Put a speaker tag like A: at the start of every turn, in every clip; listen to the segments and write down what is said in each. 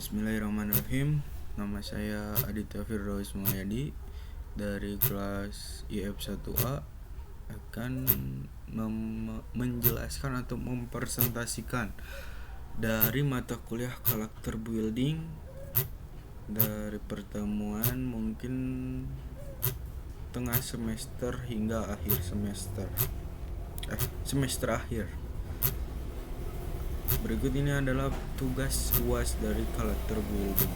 A: Bismillahirrahmanirrahim. Nama saya Aditya Firdaus Muhayyadi dari kelas IF1A akan menjelaskan atau mempresentasikan dari mata kuliah karakter building dari pertemuan mungkin tengah semester hingga akhir semester akhir. Berikut ini adalah tugas UAS dari karakter building.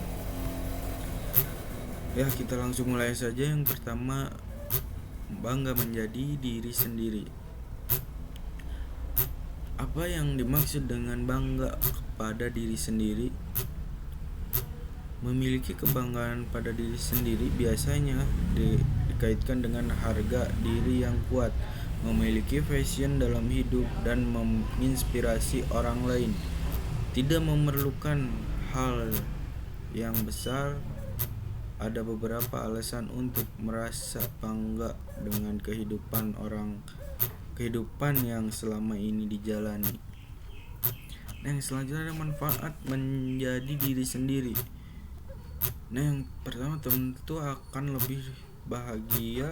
A: Ya, kita langsung mulai saja. Yang pertama, bangga menjadi diri sendiri. Apa yang dimaksud dengan bangga kepada diri sendiri? Memiliki kebanggaan pada diri sendiri biasanya dikaitkan dengan harga diri yang kuat, memiliki passion dalam hidup, dan menginspirasi orang lain. Tidak memerlukan hal yang besar. Ada beberapa alasan untuk merasa bangga dengan kehidupan yang selama ini dijalani. Yang selanjutnya ada manfaat menjadi diri sendiri. Yang pertama, tentu akan lebih bahagia.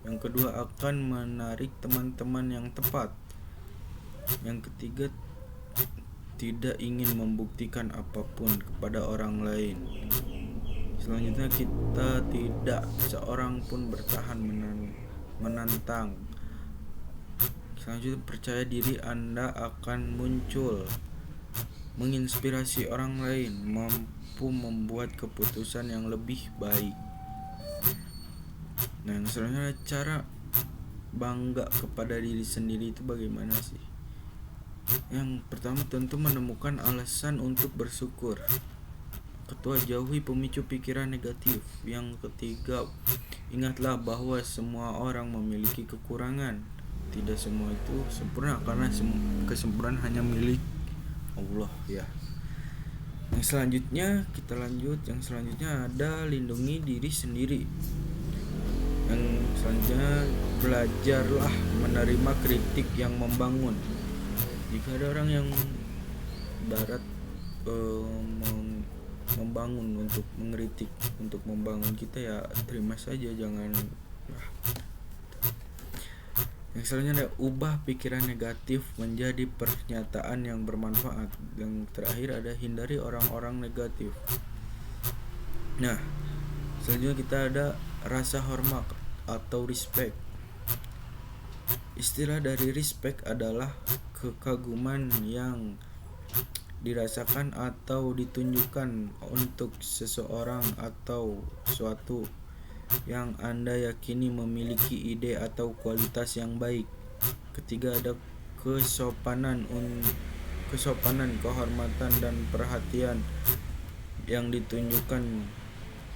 A: Yang kedua, akan menarik teman-teman yang tepat. Yang ketiga, tidak ingin membuktikan apapun kepada orang lain. Selanjutnya, kita tidak seorang pun bertahan menantang. Selanjutnya, percaya diri Anda akan muncul, menginspirasi orang lain, mampu membuat keputusan yang lebih baik. Nah, selanjutnya, cara bangga kepada diri sendiri itu bagaimana sih? Yang pertama, tentu menemukan alasan untuk bersyukur. Kedua, jauhi pemicu pikiran negatif. Yang ketiga, ingatlah bahwa semua orang memiliki kekurangan. Tidak semua itu sempurna, karena kesempurnaan hanya milik Allah ya. Yang selanjutnya kita lanjut. Yang selanjutnya ada lindungi diri sendiri. Yang selanjutnya, belajarlah menerima kritik yang membangun. Jika ada orang yang darat membangun untuk mengkritik, untuk membangun kita, ya terima saja, jangan. Yang selanjutnya ada ubah pikiran negatif menjadi pernyataan yang bermanfaat. Yang terakhir ada hindari orang-orang negatif. Nah, selanjutnya kita ada rasa hormat atau respect. Istilah dari respect adalah kekaguman yang dirasakan atau ditunjukkan untuk seseorang atau suatu yang Anda yakini memiliki ide atau kualitas yang baik. Ketiga, ada kesopanan, kehormatan dan perhatian yang ditunjukkan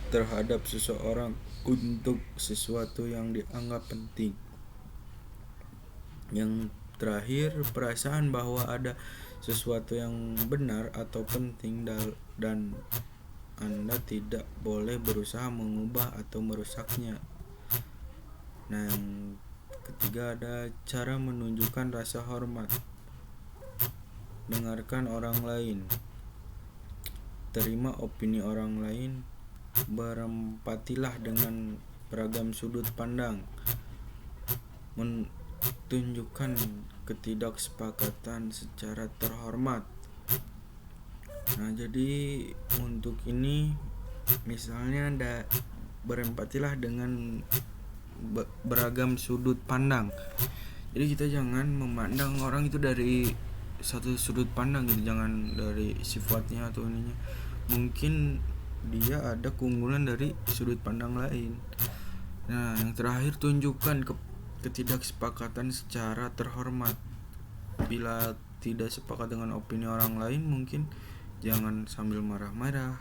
A: terhadap seseorang untuk sesuatu yang dianggap penting. Yang terakhir, perasaan bahwa ada sesuatu yang benar atau penting dan Anda tidak boleh berusaha mengubah atau merusaknya. Nah, yang ketiga ada cara menunjukkan rasa hormat. Dengarkan orang lain, terima opini orang lain, berempatilah dengan beragam sudut pandang, menunjukkan ketidaksepakatan secara terhormat. Nah, jadi untuk ini misalnya ada berempatilah dengan beragam sudut pandang. Jadi kita jangan memandang orang itu dari satu sudut pandang gitu, jangan dari sifatnya atau ininya. Mungkin dia ada keunggulan dari sudut pandang lain. Nah, yang terakhir, tunjukkan ketidaksepakatan secara terhormat. Bila tidak sepakat dengan opini orang lain, mungkin jangan sambil marah-marah,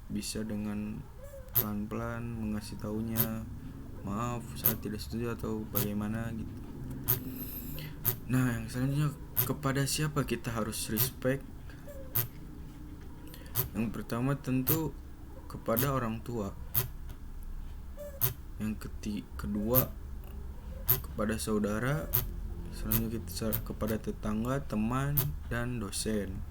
A: bisa dengan pelan-pelan mengasih taunya maaf saat tidak setuju atau bagaimana gitu. Nah, yang selanjutnya, kepada siapa kita harus respect? Yang pertama tentu kepada orang tua. Yang kedua kepada saudara. Selanjutnya kita kepada tetangga, teman, dan dosen.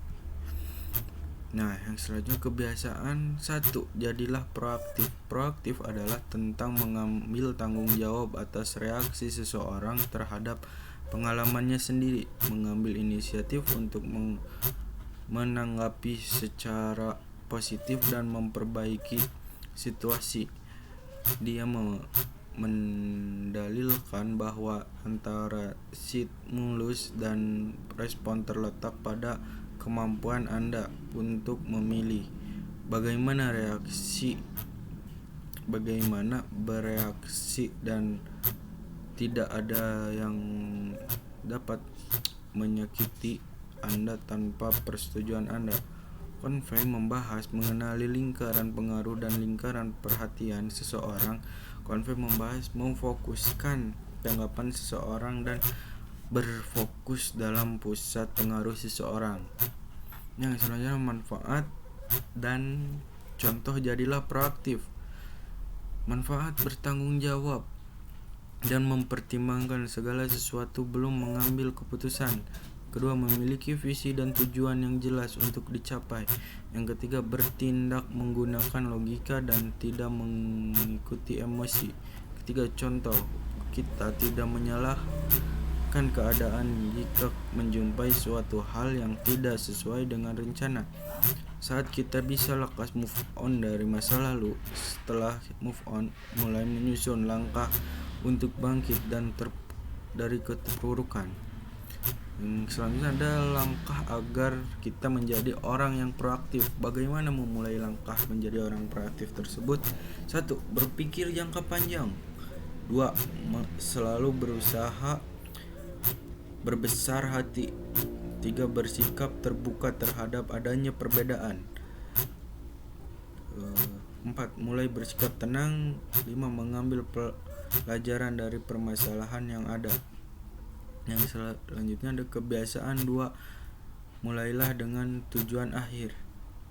A: Nah, yang selanjutnya kebiasaan 1, jadilah proaktif. Proaktif adalah tentang mengambil tanggung jawab atas reaksi seseorang terhadap pengalamannya sendiri, mengambil inisiatif untuk menanggapi secara positif dan memperbaiki situasi. Dia mendalilkan bahwa antara stimulus dan respon terletak pada kemampuan Anda untuk memilih bagaimana bereaksi, dan tidak ada yang dapat menyakiti Anda tanpa persetujuan Anda. Convey membahas mengenali lingkaran pengaruh dan lingkaran perhatian seseorang. Convey membahas memfokuskan tanggapan seseorang dan berfokus dalam pusat pengaruh seseorang. Yang selanjutnya manfaat dan contoh, jadilah proaktif. Manfaat bertanggung jawab dan mempertimbangkan segala sesuatu belum mengambil keputusan. Kedua, memiliki visi dan tujuan yang jelas untuk dicapai. Yang ketiga, bertindak menggunakan logika dan tidak mengikuti emosi. Ketiga, contoh, kita tidak menyalahkan keadaan jika menjumpai suatu hal yang tidak sesuai dengan rencana. Saat kita bisa lekas move on dari masa lalu, setelah move on, mulai menyusun langkah untuk bangkit dari keterpurukan. Yang selanjutnya ada langkah agar kita menjadi orang yang proaktif. Bagaimana memulai langkah menjadi orang proaktif tersebut? 1. Berpikir jangka panjang. 2. Selalu berusaha berbesar hati. 3. Bersikap terbuka terhadap adanya perbedaan. 4. Mulai bersikap tenang. 5. Mengambil pelajaran dari permasalahan yang ada. Yang selanjutnya ada kebiasaan 2, mulailah dengan tujuan akhir.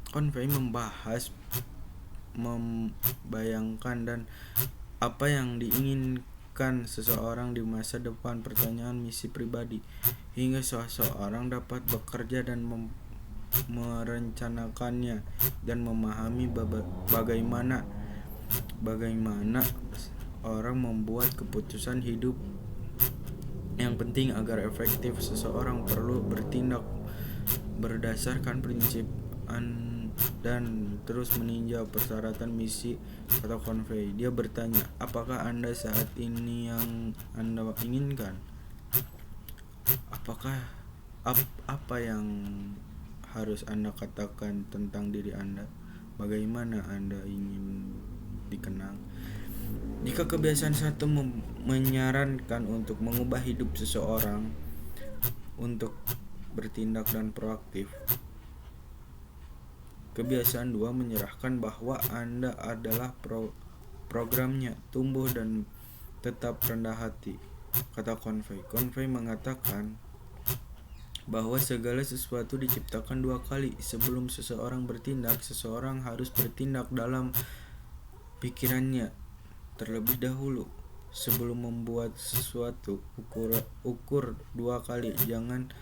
A: Convey membahas membayangkan dan apa yang diinginkan seseorang di masa depan, pertanyaan misi pribadi, hingga seseorang dapat bekerja dan merencanakannya dan memahami bagaimana orang membuat keputusan hidup. Yang penting agar efektif, seseorang perlu bertindak berdasarkan prinsip dan terus meninjau persyaratan misi atau convey. Dia bertanya, apakah Anda saat ini yang Anda inginkan? Apa yang harus Anda katakan tentang diri Anda? Bagaimana Anda ingin dikenang? Jika kebiasaan 1 menyarankan untuk mengubah hidup seseorang untuk bertindak dan proaktif, kebiasaan 2 menyerahkan bahwa Anda adalah programnya, tumbuh dan tetap rendah hati. Kata Convey. Convey mengatakan bahwa segala sesuatu diciptakan 2 kali. Sebelum seseorang bertindak, seseorang harus bertindak dalam pikirannya terlebih dahulu. Sebelum membuat sesuatu, ukur 2 kali. Jangan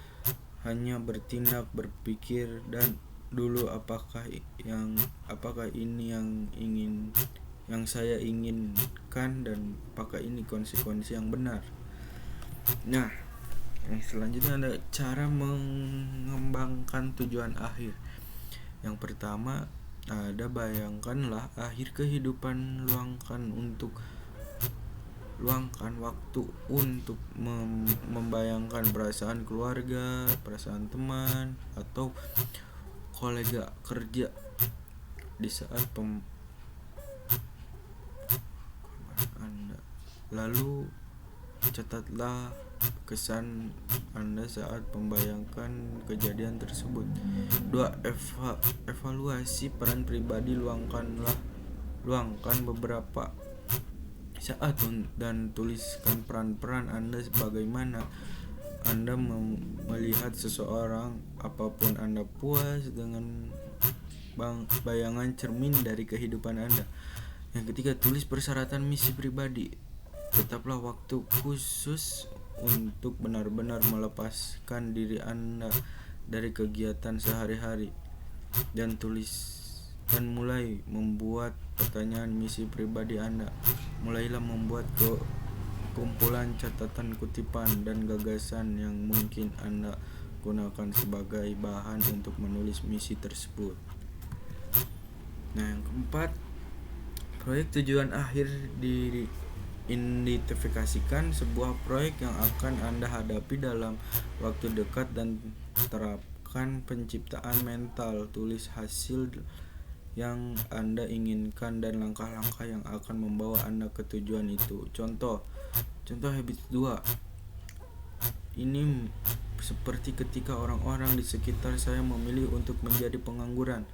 A: hanya bertindak, berpikir dan dulu apakah ini yang saya inginkan dan apakah ini konsekuensi yang benar. Nah, yang selanjutnya ada cara mengembangkan tujuan akhir. Yang pertama ada bayangkanlah akhir kehidupan, luangkan waktu untuk membayangkan perasaan keluarga, perasaan teman atau kolega kerja di saat Anda. Lalu catatlah kesan Anda saat membayangkan kejadian tersebut. 2. Evaluasi peran pribadi. Luangkan beberapa saat dan tuliskan peran-peran Anda. Bagaimana Anda melihat seseorang. Apapun Anda puas dengan bayangan cermin dari kehidupan Anda. Yang ketiga, tulis persyaratan misi pribadi. Tetaplah waktu khusus untuk benar-benar melepaskan diri Anda dari kegiatan sehari-hari. dan mulai membuat pertanyaan misi pribadi Anda. Mulailah membuat kumpulan catatan, kutipan, dan gagasan yang mungkin Anda gunakan sebagai bahan untuk menulis misi tersebut. Nah, yang keempat, proyek tujuan akhir diidentifikasikan sebuah proyek yang akan Anda hadapi dalam waktu dekat dan terapkan penciptaan mental. Tulis hasil yang Anda inginkan dan langkah-langkah yang akan membawa Anda ke tujuan itu. Contoh habit 2. Ini seperti ketika orang-orang di sekitar saya memilih untuk menjadi pengangguran,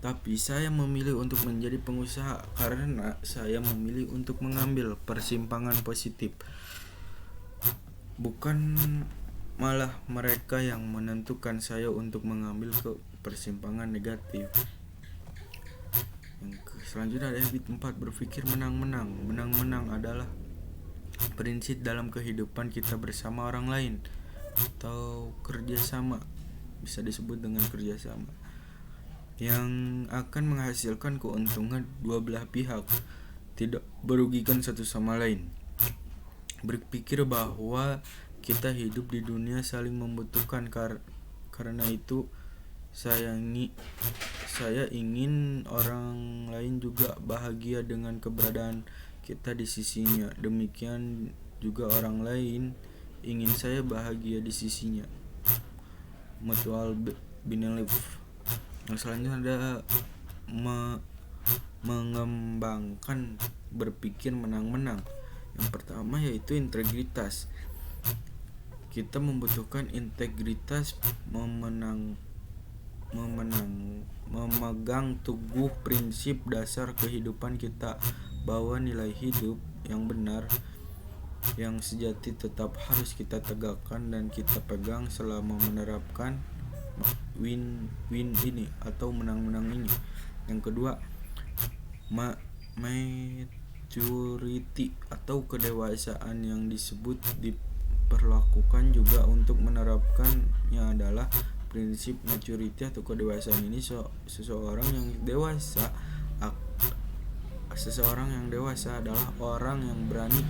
A: tapi saya memilih untuk menjadi pengusaha karena saya memilih untuk mengambil persimpangan positif. Bukan malah mereka yang menentukan saya untuk mengambil ke persimpangan negatif. Yang selanjutnya ada habit 4, berpikir menang-menang. Menang-menang adalah prinsip dalam kehidupan kita bersama orang lain atau kerjasama, bisa disebut dengan kerjasama, yang akan menghasilkan keuntungan dua belah pihak, tidak merugikan satu sama lain. Berpikir bahwa kita hidup di dunia saling membutuhkan, karena itu saya ingin orang lain juga bahagia dengan keberadaan kita di sisinya. Demikian juga orang lain ingin saya bahagia di sisinya. Mutual benefit. Yang selanjutnya ada mengembangkan berpikir menang-menang. Yang pertama yaitu integritas. Kita membutuhkan integritas, memegang teguh prinsip dasar kehidupan kita, bahwa nilai hidup yang benar, yang sejati tetap harus kita tegakkan dan kita pegang selama menerapkan win-win ini atau menang-menang ini. Yang kedua, maturity atau kedewasaan yang disebut diperlakukan juga untuk menerapkannya adalah prinsip maturity atau kedewasaan ini. Seseorang yang dewasa adalah orang yang berani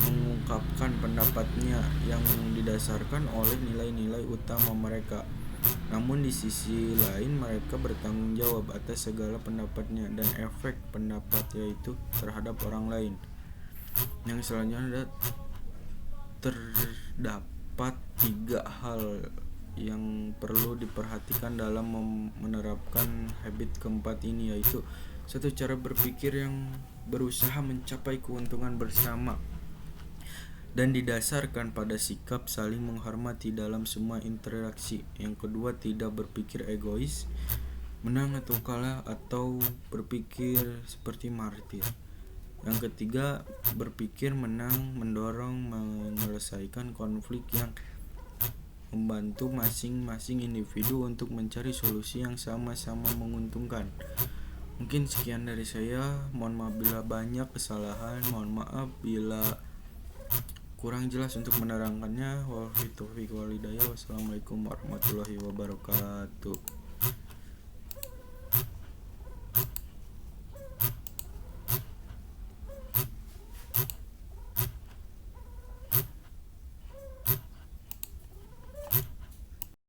A: mengungkapkan pendapatnya yang didasarkan oleh nilai-nilai utama mereka. Namun di sisi lain mereka bertanggung jawab atas segala pendapatnya dan efek pendapatnya itu terhadap orang lain. Yang selanjutnya terdapat 3 hal yang perlu diperhatikan dalam menerapkan habit keempat ini, yaitu 1. Cara berpikir yang berusaha mencapai keuntungan bersama dan didasarkan pada sikap saling menghormati dalam semua interaksi. Yang kedua, tidak berpikir egois, menang atau kalah, atau berpikir seperti martir. Yang ketiga, berpikir menang, mendorong menyelesaikan konflik yang membantu masing-masing individu untuk mencari solusi yang sama-sama menguntungkan. Mungkin sekian dari saya. Mohon maaf bila banyak kesalahan, mohon maaf bila kurang jelas untuk menerangkannya. Wassalamualaikum warahmatullahi wabarakatuh.